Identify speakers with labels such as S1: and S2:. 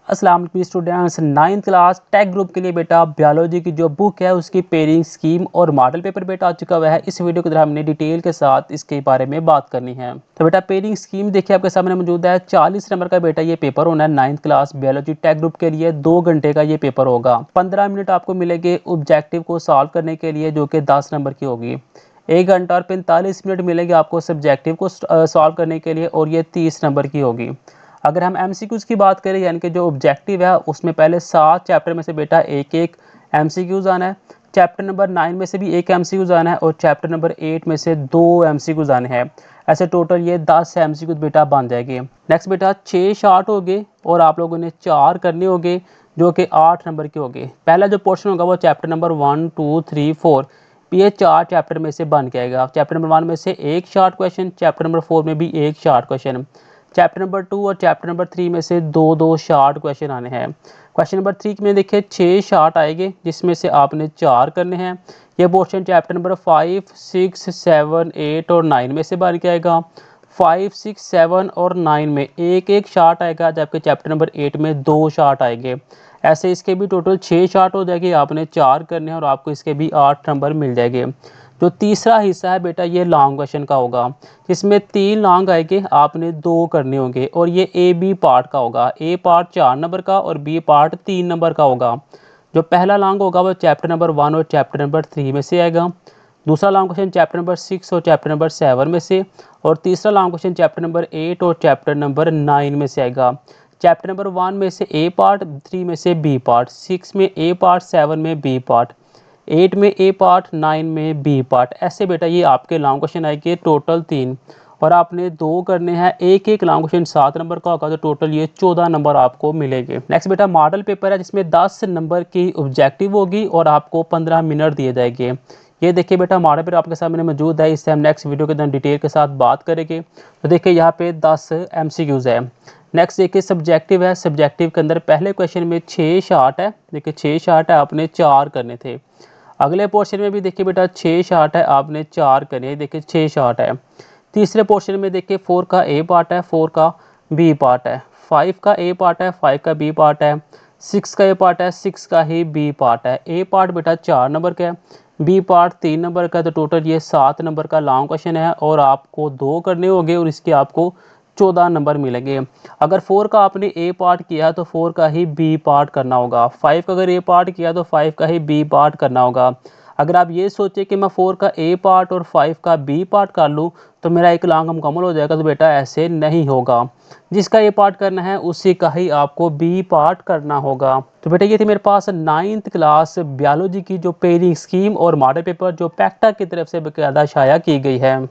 S1: अस्सलाम वालेकुम students, 9th class take group के लिए बेटा बायोलॉजी की जो बुक है उसकी पेयरिंग स्कीम और मॉडल पेपर बेटा आ चुका हुआ है। इस वीडियो के अंदर हमने डिटेल के साथ इसके बारे में बात करनी है। तो बेटा पेयरिंग स्कीम देखिए आपके सामने मौजूद है। 40 नंबर का बेटा ये पेपर होना है 9th class biology take group के लिए। 2 घंटे का ये पेपर होगा। 15 मिनट आपको मिलेंगे ऑब्जेक्टिव को सॉल्व करने के लिए, जो कि 10 नंबर की होगी। 1 घंटा और 45 मिनट मिलेंगे आपको सब्जेक्टिव को सॉल्व करने के लिए, और ये 30 नंबर की होगी। अगर हम एमसीक्यूज़ की बात करें, यानी कि जो ऑब्जेक्टिव है उसमें पहले 7 चैप्टर में से बेटा एक एक एमसीक्यूज़ आना है। चैप्टर नंबर 9 में से भी एक एमसीक्यूज़ आना है, और चैप्टर नंबर 8 में से 2 एमसीक्यूज़ आने हैं। ऐसे टोटल ये 10 एमसीक्यूज़ बेटा बन जाएंगे। नेक्स्ट बेटा 6 शार्ट हो गए, और आप लोगों ने 4 करने होंगे, जो कि 8 नंबर के होंगे। पहला जो पोर्शन होगा वो चैप्टर नंबर 1, 2, 3, 4, ये 4 चैप्टर में से बन के आएगा। चैप्टर नंबर 1 में से एक शार्ट क्वेश्चन, चैप्टर नंबर 4 में भी एक शार्ट क्वेश्चन, चैप्टर नंबर 2 और चैप्टर नंबर 3 में से 2-2 शार्ट क्वेश्चन आने हैं। क्वेश्चन नंबर 3 में देखिए 6 शार्ट आएंगे, जिसमें से आपने 4 करने हैं। ये पोर्शन चैप्टर नंबर 5, 6, 7, 8 और 9 में से बन के आएगा। 5, 6, 7 और 9 में एक एक शार्ट आएगा, जबकि चैप्टर नंबर 8 में 2 शार्ट आएंगे। ऐसे इसके भी टोटल 6 शार्ट हो जाएगी। आपने 4 करने हैं और आपको इसके भी 8 नंबर मिल जाएंगे। जो तीसरा हिस्सा है बेटा ये लॉन्ग क्वेश्चन का होगा, जिसमें 3 लॉन्ग आएंगे, आपने 2 करने होंगे, और ये ए बी पार्ट का होगा। ए पार्ट 4 नंबर का और बी पार्ट 3 नंबर का होगा। जो पहला लॉन्ग होगा वो चैप्टर नंबर 1 और चैप्टर नंबर 3 में से आएगा। दूसरा लॉन्ग क्वेश्चन चैप्टर नंबर 6 और चैप्टर नंबर 7 में से, और तीसरा लॉन्ग क्वेश्चन चैप्टर नंबर 8 और चैप्टर नंबर 9 में से आएगा। चैप्टर नंबर 1 में से ए पार्ट, 3 में से बी पार्ट, 6 में ए पार्ट, 7 में बी पार्ट, 8 में ए पार्ट, 9 में बी पार्ट। ऐसे बेटा ये आपके लॉन्ग क्वेश्चन आएंगे टोटल 3, और आपने 2 करने हैं। एक एक लॉन्ग क्वेश्चन 7 नंबर का होगा, तो टोटल ये 14 नंबर आपको मिलेंगे। नेक्स्ट बेटा मॉडल पेपर है, जिसमें 10 नंबर की ऑब्जेक्टिव होगी और आपको 15 मिनट दिए जाएंगे। ये देखिए बेटा मॉडल पेपर आपके सामने मौजूद है। इससे हम नेक्स्ट वीडियो के अंदर डिटेल के साथ बात करेंगे। तो देखिए यहाँ पे 10 एमसीक्यूज है। नेक्स्ट देखिए सब्जेक्टिव है। सब्जेक्टिव के अंदर पहले क्वेश्चन में 6 शार्ट है। देखिए 6 शार्ट है, आपने 4 करने थे। अगले पोर्शन में भी देखिए बेटा 6 शार्ट है, आपने 4 करने हैं। देखिए 6 शार्ट है। तीसरे पोर्शन में देखिए 4 का ए पार्ट है, 4 का बी पार्ट है, 5 का ए पार्ट है, 5 का बी पार्ट है, 6 का ए पार्ट है, 6 का ही बी पार्ट है। ए पार्ट बेटा 4 नंबर का है, बी पार्ट 3 नंबर का है, तो टोटल ये 7 नंबर का लॉन्ग क्वेश्चन है, और आपको 2 करने होंगे, और इसके आपको 14 नंबर मिलेंगे। अगर 4 का आपने ए पार्ट किया तो 4 का ही बी पार्ट करना होगा। 5 का अगर ए पार्ट किया तो 5 का ही बी पार्ट करना होगा। अगर आप ये सोचे कि मैं 4 का ए पार्ट और 5 का बी पार्ट कर लूँ तो मेरा एक लॉन्ग मुकम्मल हो जाएगा, तो बेटा ऐसे नहीं होगा। जिसका ए पार्ट करना है उसी का ही आपको बी पार्ट करना होगा। तो बेटा ये थी मेरे पास 9th क्लास बायोलॉजी की जो पेयरिंग स्कीम और मॉडल पेपर, जो पैक्टा की तरफ से बाकायदा शाया की गई है।